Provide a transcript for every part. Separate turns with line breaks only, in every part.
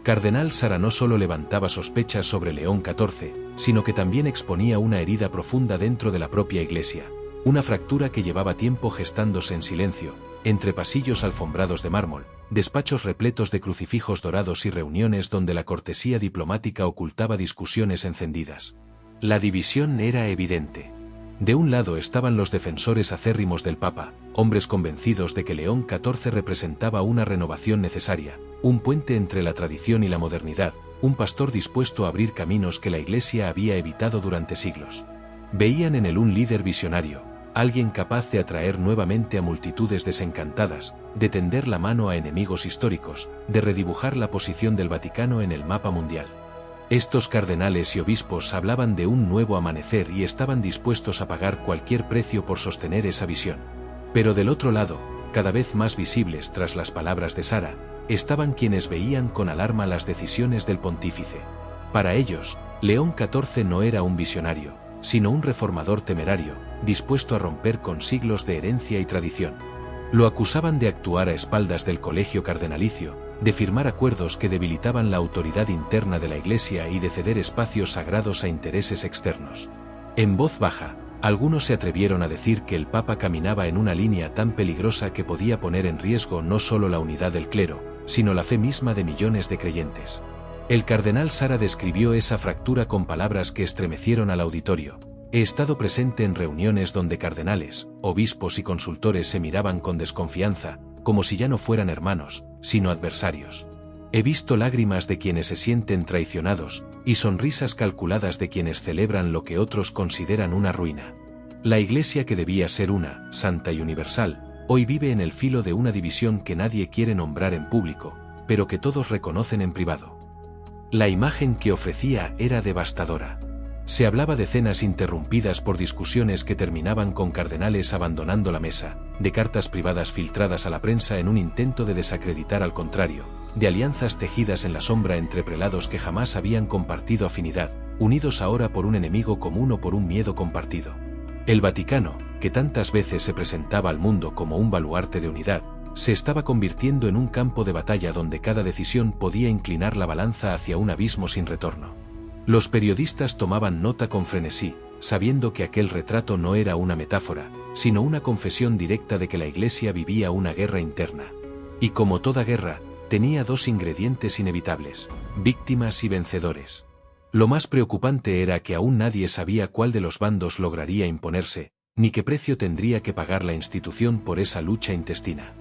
Cardenal Sara no solo levantaba sospechas sobre León XIV, sino que también exponía una herida profunda dentro de la propia Iglesia, una fractura que llevaba tiempo gestándose en silencio, entre pasillos alfombrados de mármol, despachos repletos de crucifijos dorados y reuniones donde la cortesía diplomática ocultaba discusiones encendidas. La división era evidente. De un lado estaban los defensores acérrimos del Papa, hombres convencidos de que León XIV representaba una renovación necesaria, un puente entre la tradición y la modernidad, un pastor dispuesto a abrir caminos que la Iglesia había evitado durante siglos. Veían en él un líder visionario, alguien capaz de atraer nuevamente a multitudes desencantadas, de tender la mano a enemigos históricos, de redibujar la posición del Vaticano en el mapa mundial. Estos cardenales y obispos hablaban de un nuevo amanecer y estaban dispuestos a pagar cualquier precio por sostener esa visión. Pero del otro lado, cada vez más visibles tras las palabras de Sara, estaban quienes veían con alarma las decisiones del pontífice. Para ellos, León XIV no era un visionario, sino un reformador temerario, dispuesto a romper con siglos de herencia y tradición. Lo acusaban de actuar a espaldas del colegio cardenalicio, de firmar acuerdos que debilitaban la autoridad interna de la Iglesia y de ceder espacios sagrados a intereses externos. En voz baja, algunos se atrevieron a decir que el Papa caminaba en una línea tan peligrosa que podía poner en riesgo no solo la unidad del clero, sino la fe misma de millones de creyentes. El cardenal Sara describió esa fractura con palabras que estremecieron al auditorio. He estado presente en reuniones donde cardenales, obispos y consultores se miraban con desconfianza, como si ya no fueran hermanos, sino adversarios. He visto lágrimas de quienes se sienten traicionados, y sonrisas calculadas de quienes celebran lo que otros consideran una ruina. La Iglesia, que debía ser una, santa y universal, hoy vive en el filo de una división que nadie quiere nombrar en público, pero que todos reconocen en privado. La imagen que ofrecía era devastadora. Se hablaba de cenas interrumpidas por discusiones que terminaban con cardenales abandonando la mesa, de cartas privadas filtradas a la prensa en un intento de desacreditar al contrario, de alianzas tejidas en la sombra entre prelados que jamás habían compartido afinidad, unidos ahora por un enemigo común o por un miedo compartido. El Vaticano, que tantas veces se presentaba al mundo como un baluarte de unidad, se estaba convirtiendo en un campo de batalla donde cada decisión podía inclinar la balanza hacia un abismo sin retorno. Los periodistas tomaban nota con frenesí, sabiendo que aquel retrato no era una metáfora, sino una confesión directa de que la Iglesia vivía una guerra interna. Y como toda guerra, tenía dos ingredientes inevitables: víctimas y vencedores. Lo más preocupante era que aún nadie sabía cuál de los bandos lograría imponerse, ni qué precio tendría que pagar la institución por esa lucha intestina.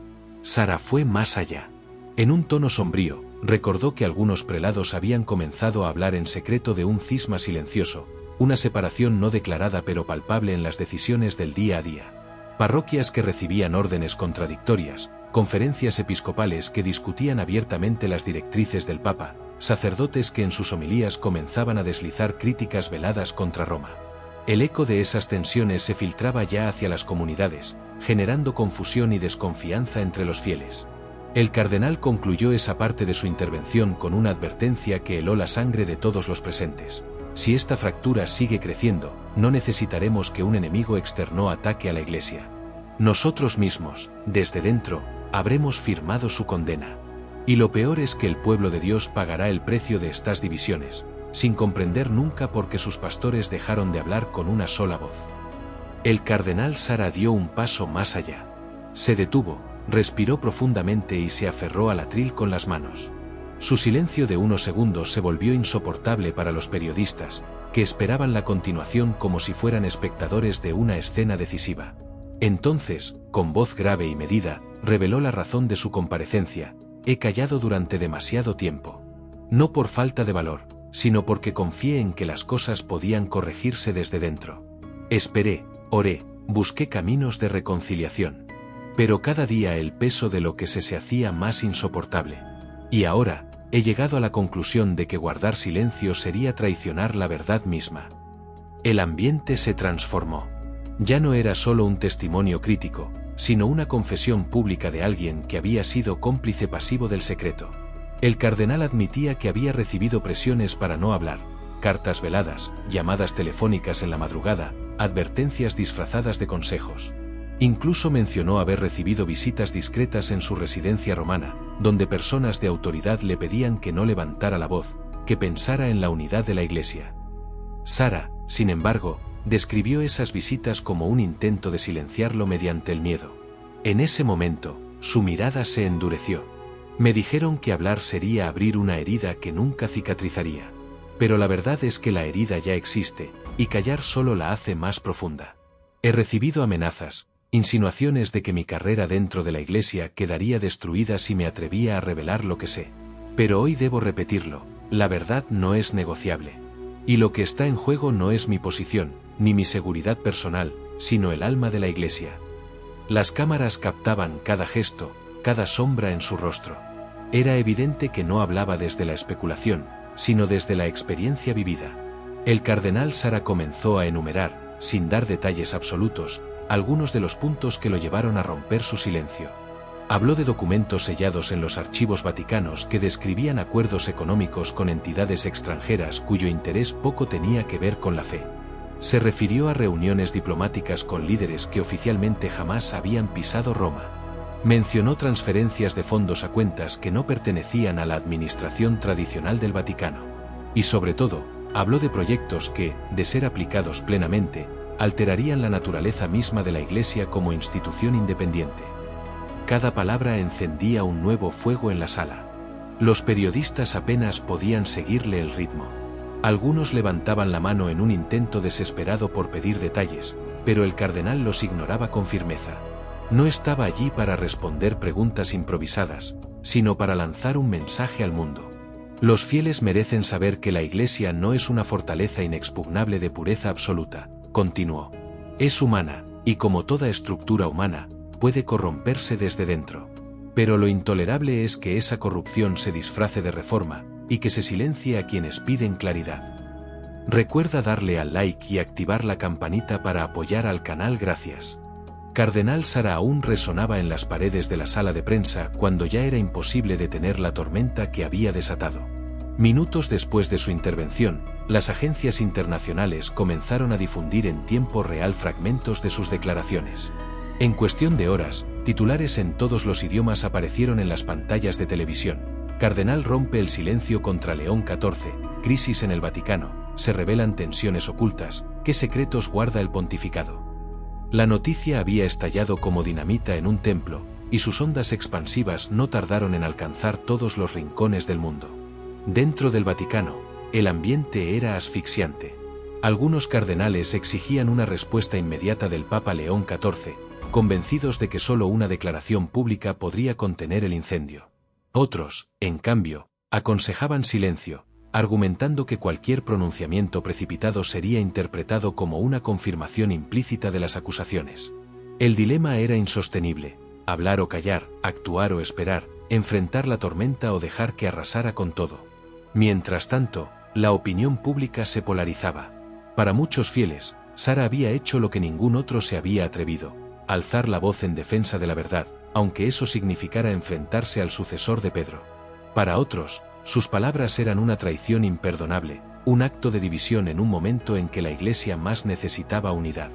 Sara fue más allá. En un tono sombrío, recordó que algunos prelados habían comenzado a hablar en secreto de un cisma silencioso, una separación no declarada pero palpable en las decisiones del día a día. Parroquias que recibían órdenes contradictorias, conferencias episcopales que discutían abiertamente las directrices del Papa, sacerdotes que en sus homilías comenzaban a deslizar críticas veladas contra Roma. El eco de esas tensiones se filtraba ya hacia las comunidades, generando confusión y desconfianza entre los fieles. El cardenal concluyó esa parte de su intervención con una advertencia que heló la sangre de todos los presentes. Si esta fractura sigue creciendo, no necesitaremos que un enemigo externo ataque a la Iglesia. Nosotros mismos, desde dentro, habremos firmado su condena. Y lo peor es que el pueblo de Dios pagará el precio de estas divisiones, sin comprender nunca por qué sus pastores dejaron de hablar con una sola voz. El cardenal Sara dio un paso más allá. Se detuvo, respiró profundamente y se aferró al atril con las manos. Su silencio de unos segundos se volvió insoportable para los periodistas, que esperaban la continuación como si fueran espectadores de una escena decisiva. Entonces, con voz grave y medida, reveló la razón de su comparecencia: he callado durante demasiado tiempo. No por falta de valor, sino porque confié en que las cosas podían corregirse desde dentro. Esperé, oré, busqué caminos de reconciliación. Pero cada día el peso de lo que se hacía más insoportable. Y ahora, he llegado a la conclusión de que guardar silencio sería traicionar la verdad misma. El ambiente se transformó. Ya no era solo un testimonio crítico, sino una confesión pública de alguien que había sido cómplice pasivo del secreto. El cardenal admitía que había recibido presiones para no hablar, cartas veladas, llamadas telefónicas en la madrugada, advertencias disfrazadas de consejos. Incluso mencionó haber recibido visitas discretas en su residencia romana, donde personas de autoridad le pedían que no levantara la voz, que pensara en la unidad de la Iglesia. Sara, sin embargo, describió esas visitas como un intento de silenciarlo mediante el miedo. En ese momento, su mirada se endureció. Me dijeron que hablar sería abrir una herida que nunca cicatrizaría. Pero la verdad es que la herida ya existe, y callar solo la hace más profunda. He recibido amenazas, insinuaciones de que mi carrera dentro de la Iglesia quedaría destruida si me atrevía a revelar lo que sé. Pero hoy debo repetirlo, la verdad no es negociable. Y lo que está en juego no es mi posición, ni mi seguridad personal, sino el alma de la Iglesia. Las cámaras captaban cada gesto, cada sombra en su rostro. Era evidente que no hablaba desde la especulación, sino desde la experiencia vivida. El cardenal Sara comenzó a enumerar, sin dar detalles absolutos, algunos de los puntos que lo llevaron a romper su silencio. Habló de documentos sellados en los archivos vaticanos que describían acuerdos económicos con entidades extranjeras cuyo interés poco tenía que ver con la fe. Se refirió a reuniones diplomáticas con líderes que oficialmente jamás habían pisado Roma. Mencionó transferencias de fondos a cuentas que no pertenecían a la administración tradicional del Vaticano. Y sobre todo, habló de proyectos que, de ser aplicados plenamente, alterarían la naturaleza misma de la Iglesia como institución independiente. Cada palabra encendía un nuevo fuego en la sala. Los periodistas apenas podían seguirle el ritmo. Algunos levantaban la mano en un intento desesperado por pedir detalles, pero el cardenal los ignoraba con firmeza. No estaba allí para responder preguntas improvisadas, sino para lanzar un mensaje al mundo. Los fieles merecen saber que la Iglesia no es una fortaleza inexpugnable de pureza absoluta, continuó. Es humana, y como toda estructura humana, puede corromperse desde dentro. Pero lo intolerable es que esa corrupción se disfrace de reforma, y que se silencie a quienes piden claridad. Recuerda darle al like y activar la campanita para apoyar al canal. Gracias. Cardenal Sara aún resonaba en las paredes de la sala de prensa cuando ya era imposible detener la tormenta que había desatado. Minutos después de su intervención, las agencias internacionales comenzaron a difundir en tiempo real fragmentos de sus declaraciones. En cuestión de horas, titulares en todos los idiomas aparecieron en las pantallas de televisión. Cardenal rompe el silencio contra León XIV, crisis en el Vaticano, se revelan tensiones ocultas, ¿qué secretos guarda el pontificado? La noticia había estallado como dinamita en un templo, y sus ondas expansivas no tardaron en alcanzar todos los rincones del mundo. Dentro del Vaticano, el ambiente era asfixiante. Algunos cardenales exigían una respuesta inmediata del Papa León XIV, convencidos de que solo una declaración pública podría contener el incendio. Otros, en cambio, aconsejaban silencio, argumentando que cualquier pronunciamiento precipitado sería interpretado como una confirmación implícita de las acusaciones. El dilema era insostenible: hablar o callar, actuar o esperar, enfrentar la tormenta o dejar que arrasara con todo. Mientras tanto, la opinión pública se polarizaba. Para muchos fieles, Sara había hecho lo que ningún otro se había atrevido: alzar la voz en defensa de la verdad, aunque eso significara enfrentarse al sucesor de Pedro. Para otros, sus palabras eran una traición imperdonable, un acto de división en un momento en que la Iglesia más necesitaba unidad.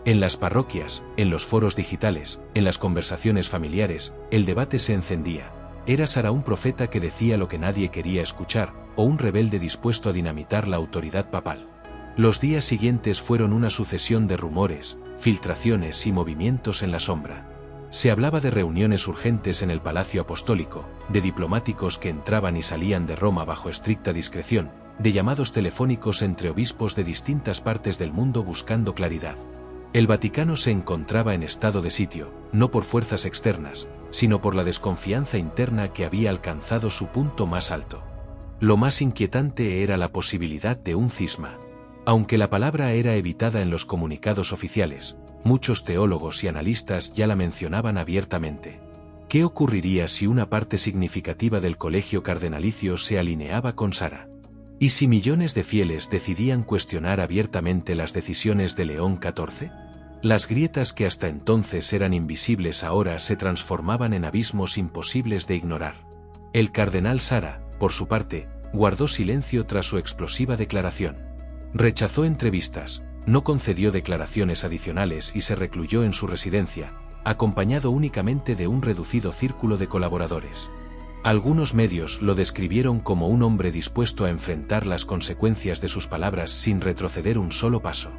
En las parroquias, en los foros digitales, en las conversaciones familiares, el debate se encendía. ¿Era Sara un profeta que decía lo que nadie quería escuchar, o un rebelde dispuesto a dinamitar la autoridad papal? Los días siguientes fueron una sucesión de rumores, filtraciones y movimientos en la sombra. Se hablaba de reuniones urgentes en el Palacio Apostólico, de diplomáticos que entraban y salían de Roma bajo estricta discreción, de llamados telefónicos entre obispos de distintas partes del mundo buscando claridad. El Vaticano se encontraba en estado de sitio, no por fuerzas externas, sino por la desconfianza interna que había alcanzado su punto más alto. Lo más inquietante era la posibilidad de un cisma. Aunque la palabra era evitada en los comunicados oficiales, muchos teólogos y analistas ya la mencionaban abiertamente. ¿Qué ocurriría si una parte significativa del colegio cardenalicio se alineaba con Sara? ¿Y si millones de fieles decidían cuestionar abiertamente las decisiones de León XIV? Las grietas que hasta entonces eran invisibles ahora se transformaban en abismos imposibles de ignorar. El cardenal Sara, por su parte, guardó silencio tras su explosiva declaración. Rechazó entrevistas, no concedió declaraciones adicionales y se recluyó en su residencia, acompañado únicamente de un reducido círculo de colaboradores. Algunos medios lo describieron como un hombre dispuesto a enfrentar las consecuencias de sus palabras sin retroceder un solo paso.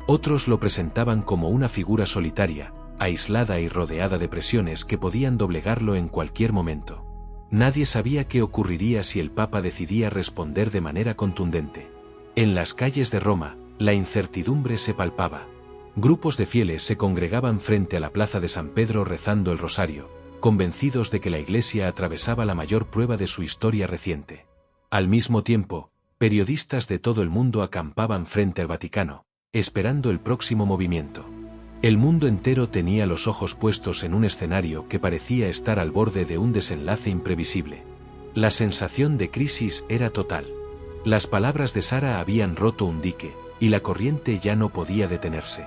Otros lo presentaban como una figura solitaria, aislada y rodeada de presiones que podían doblegarlo en cualquier momento. Nadie sabía qué ocurriría si el Papa decidía responder de manera contundente. En las calles de Roma, la incertidumbre se palpaba. Grupos de fieles se congregaban frente a la plaza de San Pedro rezando el rosario, convencidos de que la Iglesia atravesaba la mayor prueba de su historia reciente. Al mismo tiempo, periodistas de todo el mundo acampaban frente al Vaticano, esperando el próximo movimiento. El mundo entero tenía los ojos puestos en un escenario que parecía estar al borde de un desenlace imprevisible. La sensación de crisis era total. Las palabras de Sara habían roto un dique, y la corriente ya no podía detenerse.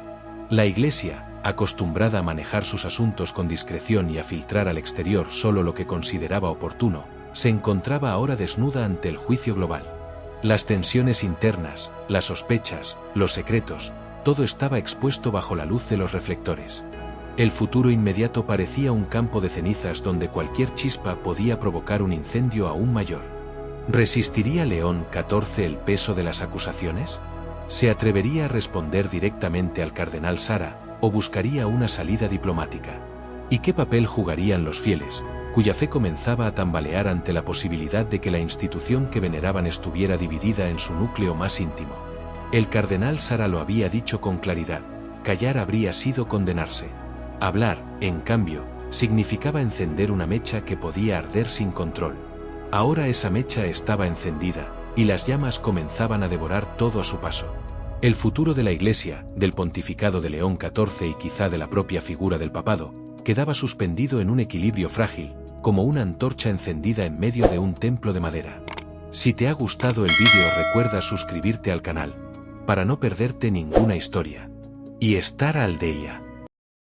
La Iglesia, acostumbrada a manejar sus asuntos con discreción y a filtrar al exterior solo lo que consideraba oportuno, se encontraba ahora desnuda ante el juicio global. Las tensiones internas, las sospechas, los secretos, todo estaba expuesto bajo la luz de los reflectores. El futuro inmediato parecía un campo de cenizas donde cualquier chispa podía provocar un incendio aún mayor. ¿Resistiría León XIV el peso de las acusaciones? ¿Se atrevería a responder directamente al cardenal Sara, o buscaría una salida diplomática? ¿Y qué papel jugarían los fieles, cuya fe comenzaba a tambalear ante la posibilidad de que la institución que veneraban estuviera dividida en su núcleo más íntimo? El cardenal Sara lo había dicho con claridad: callar habría sido condenarse. Hablar, en cambio, significaba encender una mecha que podía arder sin control. Ahora esa mecha estaba encendida, y las llamas comenzaban a devorar todo a su paso. El futuro de la Iglesia, del pontificado de León XIV y quizá de la propia figura del papado, quedaba suspendido en un equilibrio frágil, como una antorcha encendida en medio de un templo de madera. Si te ha gustado el vídeo, recuerda suscribirte al canal, para no perderte ninguna historia. Y estar al día.